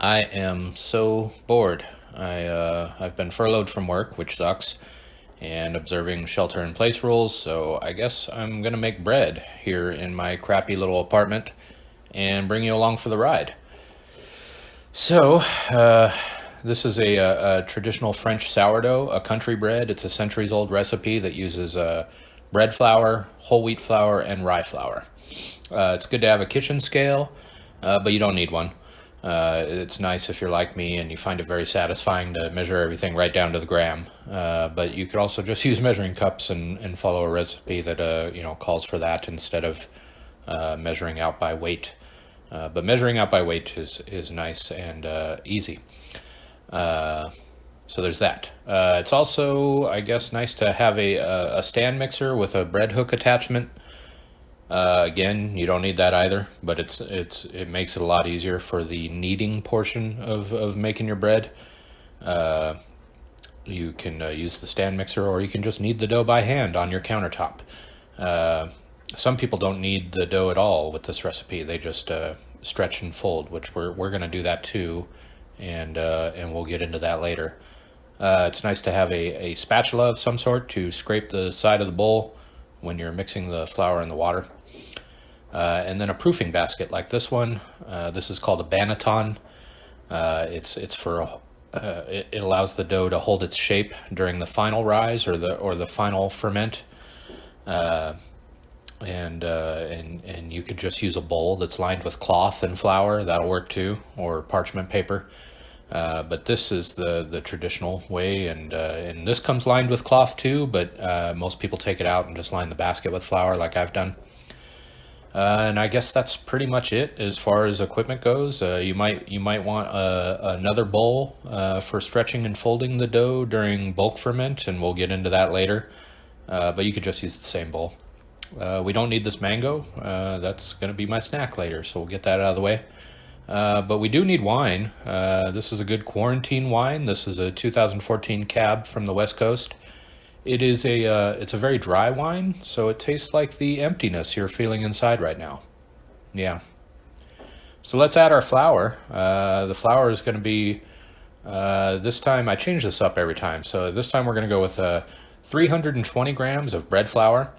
I am so bored. I've been furloughed from work, which sucks, and observing shelter-in-place rules, so I guess I'm gonna make bread here in my crappy little apartment and bring you along for the ride. So, this is a traditional French sourdough, a country bread. It's a centuries-old recipe that uses bread flour, whole wheat flour, and rye flour. It's good to have a kitchen scale, but you don't need one. It's nice if you're like me and you find it very satisfying to measure everything right down to the gram. But you could also just use measuring cups and follow a recipe that calls for that instead of measuring out by weight. But measuring out by weight is nice and easy. So there's that. It's also, I guess, nice to have a stand mixer with a bread hook attachment. Again, you don't need that either, but it makes it a lot easier for the kneading portion of making your bread. You can use the stand mixer, or you can just knead the dough by hand on your countertop. Some people don't knead the dough at all with this recipe. They just stretch and fold, which we're going to do that too, and we'll get into that later. It's nice to have a spatula of some sort to scrape the side of the bowl when you're mixing the flour and the water. And then a proofing basket like this one. This is called a banneton. It's for it allows the dough to hold its shape during the final rise or the final ferment. And you could just use a bowl that's lined with cloth and flour. That'll work too, or parchment paper. But this is the traditional way, and this comes lined with cloth too, but most people take it out and just line the basket with flour like I've done. And I guess that's pretty much it as far as equipment goes. You might want another bowl for stretching and folding the dough during bulk ferment, and we'll get into that later. But you could just use the same bowl. We don't need this mango. That's going to be my snack later, so we'll get that out of the way. But we do need wine. This is a good quarantine wine. This is a 2014 cab from the West Coast. It's a very dry wine, so it tastes like the emptiness you're feeling inside right now. Yeah. So let's add our flour. The flour is going to be, this time, I change this up every time. So this time we're going to go with 320 grams of bread flour,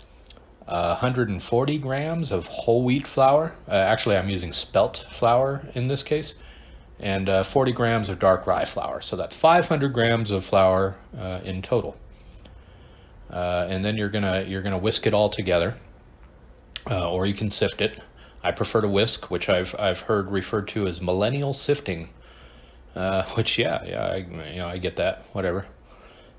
140 grams of whole wheat flour. Actually, I'm using spelt flour in this case, and 40 grams of dark rye flour. So that's 500 grams of flour in total. And then you're gonna whisk it all together, or you can sift it. I prefer to whisk, which I've heard referred to as millennial sifting. Which I get that. Whatever.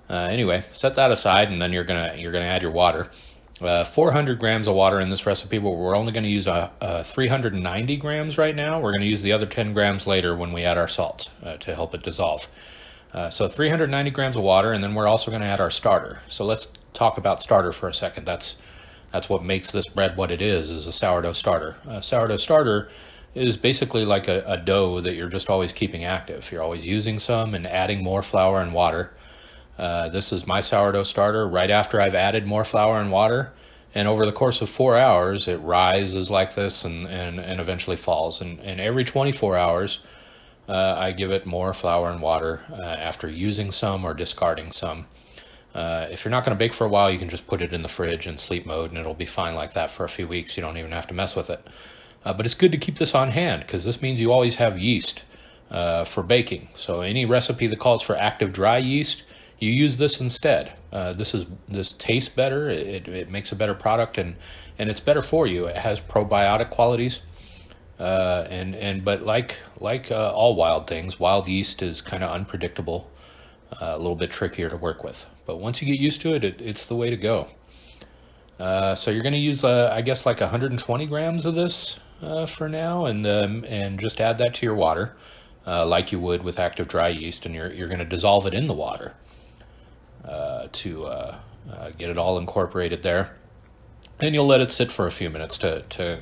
Anyway, set that aside, and then you're gonna add your water. 400 grams of water in this recipe, but we're only going to use 390 grams right now. We're going to use the other 10 grams later when we add our salt to help it dissolve. So 390 grams of water, and then we're also going to add our starter. So let's talk about starter for a second. That's what makes this bread what it is a sourdough starter. A sourdough starter is basically like a dough that you're just always keeping active. You're always using some and adding more flour and water. This is my sourdough starter right after I've added more flour and water, and over the course of 4 hours it rises like this and eventually falls, and every 24 hours I give it more flour and water after using some or discarding some. If you're not going to bake for a while, you can just put it in the fridge in sleep mode and it'll be fine like that for a few weeks. You don't even have to mess with it. But it's good to keep this on hand because this means you always have yeast for baking. So any recipe that calls for active dry yeast, you use this instead. This tastes better. It makes a better product, and it's better for you. It has probiotic qualities, but like all wild things, wild yeast is kind of unpredictable, a little bit trickier to work with. But once you get used to it, it's the way to go. So you're going to use, I guess, like 120 grams of this for now, and just add that to your water, like you would with active dry yeast, and you're going to dissolve it in the water. To get it all incorporated there, and you'll let it sit for a few minutes to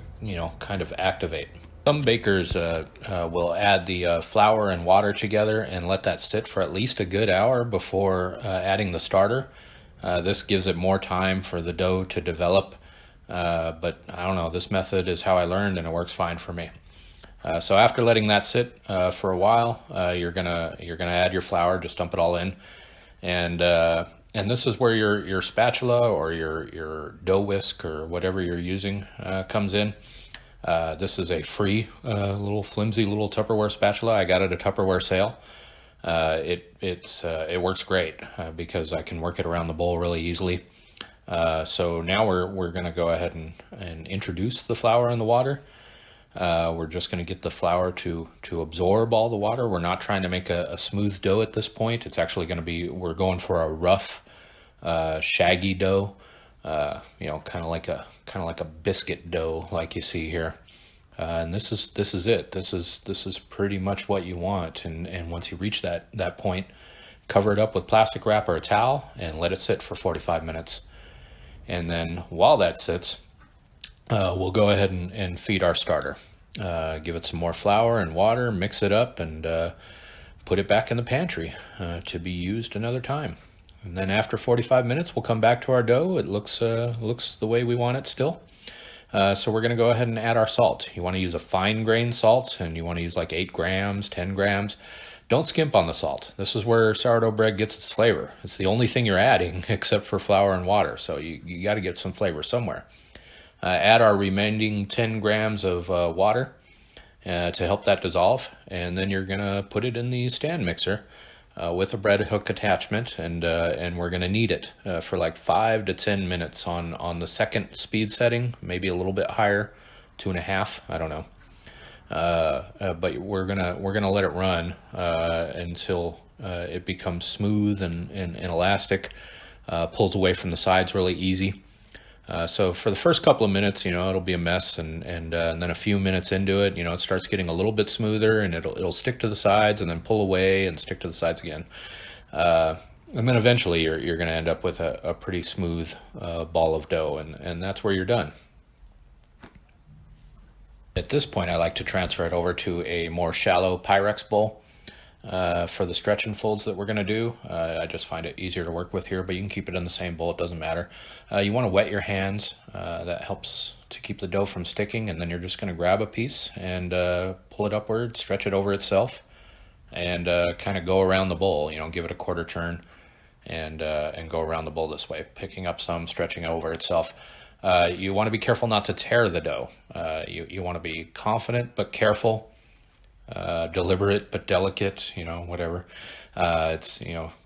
kind of activate. Some bakers will add the flour and water together and let that sit for at least a good hour before adding the starter. This gives it more time for the dough to develop, but I don't know, this method is how I learned and it works fine for me. So after letting that sit for a while, you're gonna add your flour. Just dump it all in, and this is where your spatula or your dough whisk or whatever you're using comes in. This is a free little flimsy little Tupperware spatula. I got it at a Tupperware sale. It works great because I can work it around the bowl really easily. So now we're going to go ahead and introduce the flour in the water. We're just going to get the flour to absorb all the water. We're not trying to make a smooth dough at this point. It's actually going to be, we're going for a rough, shaggy dough, kind of like a biscuit dough like you see here. And this is it. This is pretty much what you want. And once you reach that point, cover it up with plastic wrap or a towel and let it sit for 45 minutes. And then while that sits, we'll go ahead and feed our starter. Give it some more flour and water, mix it up, and put it back in the pantry to be used another time. And then after 45 minutes, we'll come back to our dough. It looks the way we want it still. So we're going to go ahead and add our salt. You want to use a fine grain salt, and you want to use like 8 grams, 10 grams. Don't skimp on the salt. This is where sourdough bread gets its flavor. It's the only thing you're adding except for flour and water. So you got to get some flavor somewhere. Add our remaining 10 grams of water to help that dissolve. And then you're going to put it in the stand mixer with a bread hook attachment. And we're going to knead it for like 5 to 10 minutes on the second speed setting, maybe a little bit higher, 2.5, I don't know. But we're gonna let it run until it becomes smooth and elastic, pulls away from the sides really easy. So for the first couple of minutes, it'll be a mess, and then a few minutes into it, it starts getting a little bit smoother, and it'll stick to the sides and then pull away and stick to the sides again. And then eventually you're gonna end up with a pretty smooth ball of dough, and that's where you're done. At this point, I like to transfer it over to a more shallow Pyrex bowl for the stretch and folds that we're going to do. I just find it easier to work with here, but you can keep it in the same bowl. It doesn't matter. You want to wet your hands. That helps to keep the dough from sticking, and then you're just going to grab a piece and pull it upward, stretch it over itself, and kind of go around the bowl. Give it a quarter turn and go around the bowl this way, picking up some, stretching over itself. You want to be careful not to tear the dough. You want to be confident but careful, deliberate but delicate, whatever. It's,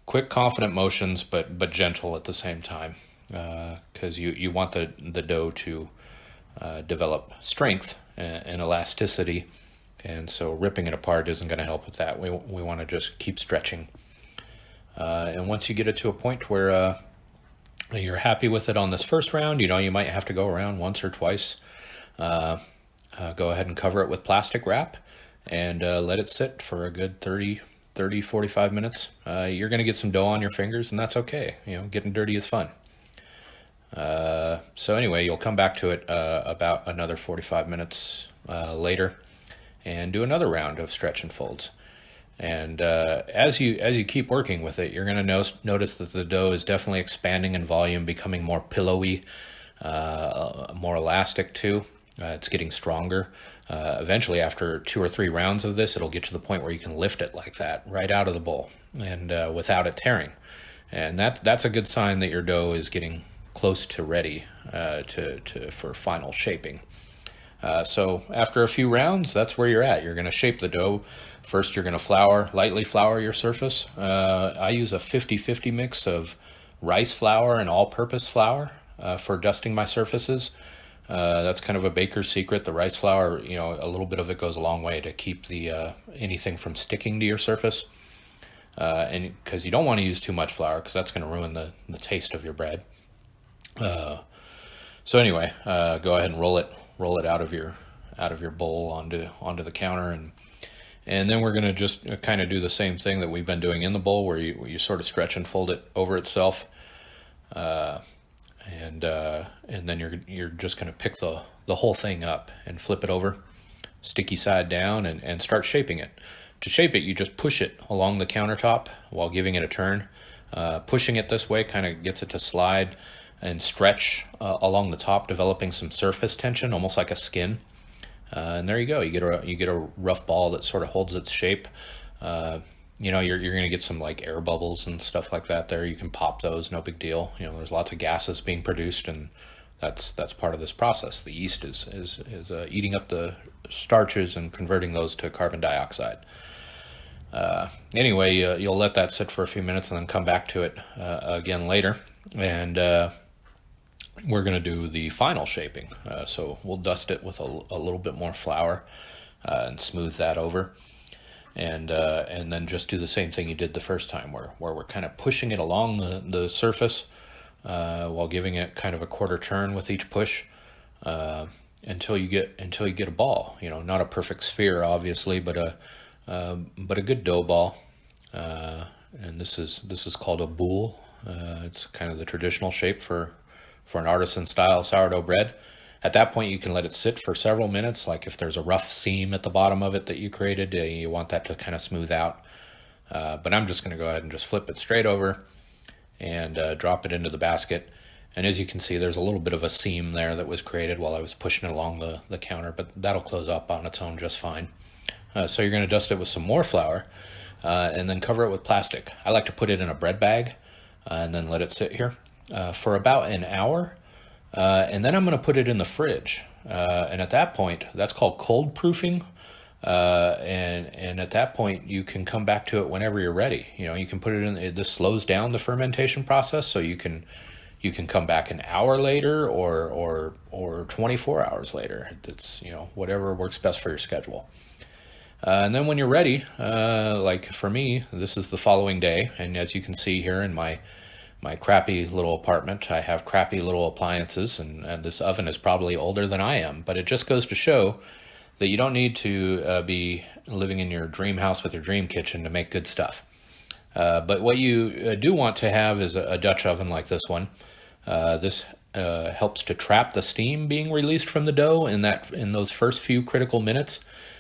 quick, confident motions but gentle at the same time, because you want the dough to develop strength and elasticity, and so ripping it apart isn't going to help with that. We want to just keep stretching. And once you get it to a point where you're happy with it on this first round, you might have to go around once or twice. Go ahead and cover it with plastic wrap and let it sit for a good 30, 45 minutes. You're going to get some dough on your fingers, and that's okay. Getting dirty is fun. So anyway, you'll come back to it about another 45 minutes later and do another round of stretch and folds. And as you keep working with it, you're going to notice that the dough is definitely expanding in volume, becoming more pillowy, more elastic too. It's getting stronger. Eventually, after 2 or 3 rounds of this, it'll get to the point where you can lift it like that right out of the bowl and without it tearing. And that's a good sign that your dough is getting close to ready for final shaping. So after a few rounds, that's where you're at. You're going to shape the dough. First, you're going to lightly flour your surface. I use a 50-50 mix of rice flour and all-purpose flour for dusting my surfaces. That's kind of a baker's secret. The rice flour, a little bit of it goes a long way to keep anything from sticking to your surface. And because you don't want to use too much flour, because that's going to ruin the taste of your bread. So anyway, go ahead and roll it out of your bowl onto the counter, and then we're going to just kind of do the same thing that we've been doing in the bowl, where you sort of stretch and fold it over itself, and then you're just going to pick the whole thing up and flip it over, sticky side down, and start shaping it. To shape it, you just push it along the countertop while giving it a turn. Pushing it this way kind of gets it to slide and stretch along the top, developing some surface tension, almost like a skin. And there you go. You get a rough ball that sort of holds its shape. You're going to get some like air bubbles and stuff like that there. You can pop those, no big deal. There's lots of gases being produced, and that's part of this process. The yeast is eating up the starches and converting those to carbon dioxide. Anyway, you'll let that sit for a few minutes and then come back to it again later. And we're going to do the final shaping. So we'll dust it with a little bit more flour and smooth that over. And then just do the same thing you did the first time, where we're kind of pushing it along the surface while giving it kind of a quarter turn with each push until you get a ball. Not a perfect sphere, obviously, but a good dough ball. And this is called a boule. It's kind of the traditional shape for an artisan style sourdough bread. At that point, you can let it sit for several minutes. Like if there's a rough seam at the bottom of it that you created, you want that to kind of smooth out. But I'm just going to go ahead and just flip it straight over and drop it into the basket. And as you can see, there's a little bit of a seam there that was created while I was pushing it along the counter, but that'll close up on its own just fine. So you're going to dust it with some more flour and then cover it with plastic. I like to put it in a bread bag and then let it sit here for about an hour. And then I'm going to put it in the fridge. And at that point, that's called cold proofing. And at that point, you can come back to it whenever you're ready. You can put it in, this slows down the fermentation process. So you can come back an hour later or 24 hours later. It's, whatever works best for your schedule. And then when you're ready, like for me, this is the following day. And as you can see here in my crappy little apartment, I have crappy little appliances, and this oven is probably older than I am, but it just goes to show that you don't need to be living in your dream house with your dream kitchen to make good stuff. But what you do want to have is a Dutch oven like this one. This helps to trap the steam being released from the dough in those first few critical minutes,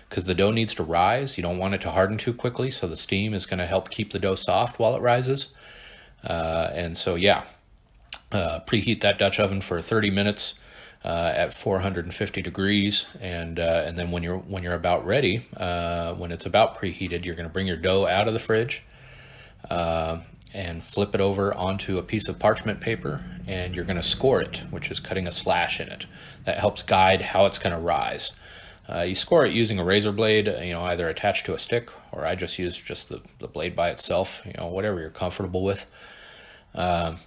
because the dough needs to rise. You don't want it to harden too quickly, so the steam is going to help keep the dough soft while it rises. And so, preheat that Dutch oven for 30 minutes at 450 degrees, and then when you're about ready, when it's about preheated, you're going to bring your dough out of the fridge and flip it over onto a piece of parchment paper, and you're going to score it, which is cutting a slash in it. That helps guide how it's going to rise. You score it using a razor blade, either attached to a stick, or I just use the blade by itself, whatever you're comfortable with. Go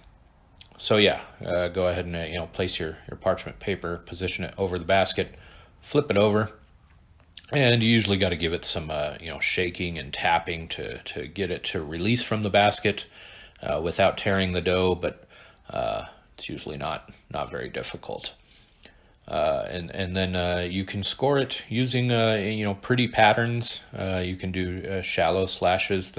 ahead and, place your parchment paper, position it over the basket, flip it over, and you usually got to give it some, shaking and tapping to get it to release from the basket without tearing the dough, but it's usually not very difficult. And then you can score it using pretty patterns. You can do shallow slashes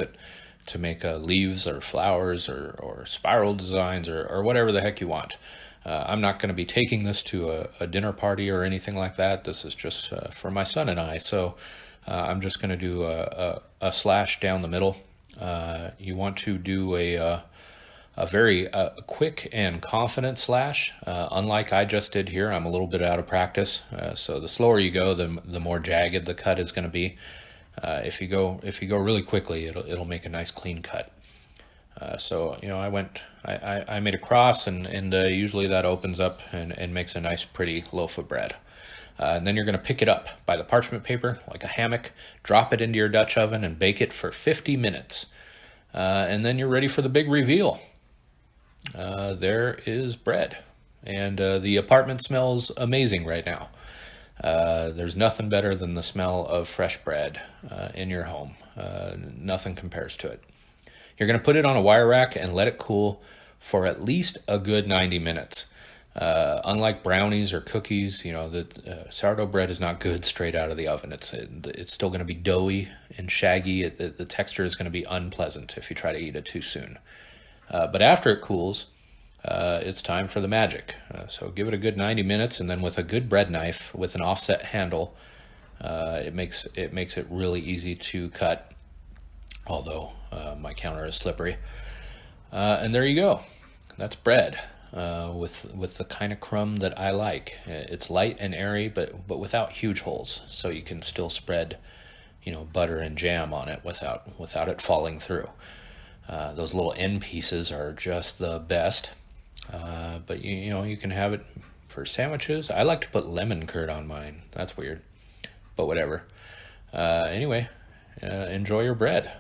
to make leaves or flowers or spiral designs or whatever the heck you want. I'm not going to be taking this to a dinner party or anything like that. This is just for my son and I. So I'm just going to do a slash down the middle. You want to do a very quick and confident slash. Unlike I just did here, I'm a little bit out of practice. So the slower you go, the more jagged the cut is going to be. If you go really quickly, it'll make a nice clean cut. I made a cross, and usually that opens up and makes a nice pretty loaf of bread. And then you're going to pick it up by the parchment paper like a hammock, drop it into your Dutch oven, and bake it for 50 minutes. And then you're ready for the big reveal. There is bread, and the apartment smells amazing right now. There's nothing better than the smell of fresh bread in your home. Nothing compares to it. You're going to put it on a wire rack and let it cool for at least a good 90 minutes. Unlike brownies or cookies, the sourdough bread is not good straight out of the oven. It's still going to be doughy and shaggy. The texture is going to be unpleasant if you try to eat it too soon. But after it cools, it's time for the magic. So give it a good 90 minutes, and then with a good bread knife with an offset handle, it makes it really easy to cut, although my counter is slippery. And there you go. That's bread. with the kind of crumb that I like. It's light and airy, but without huge holes, so you can still spread, butter and jam on it without it falling through. Those little end pieces are just the best. But you can have it for sandwiches. I like to put lemon curd on mine. That's weird, but whatever. Anyway, enjoy your bread.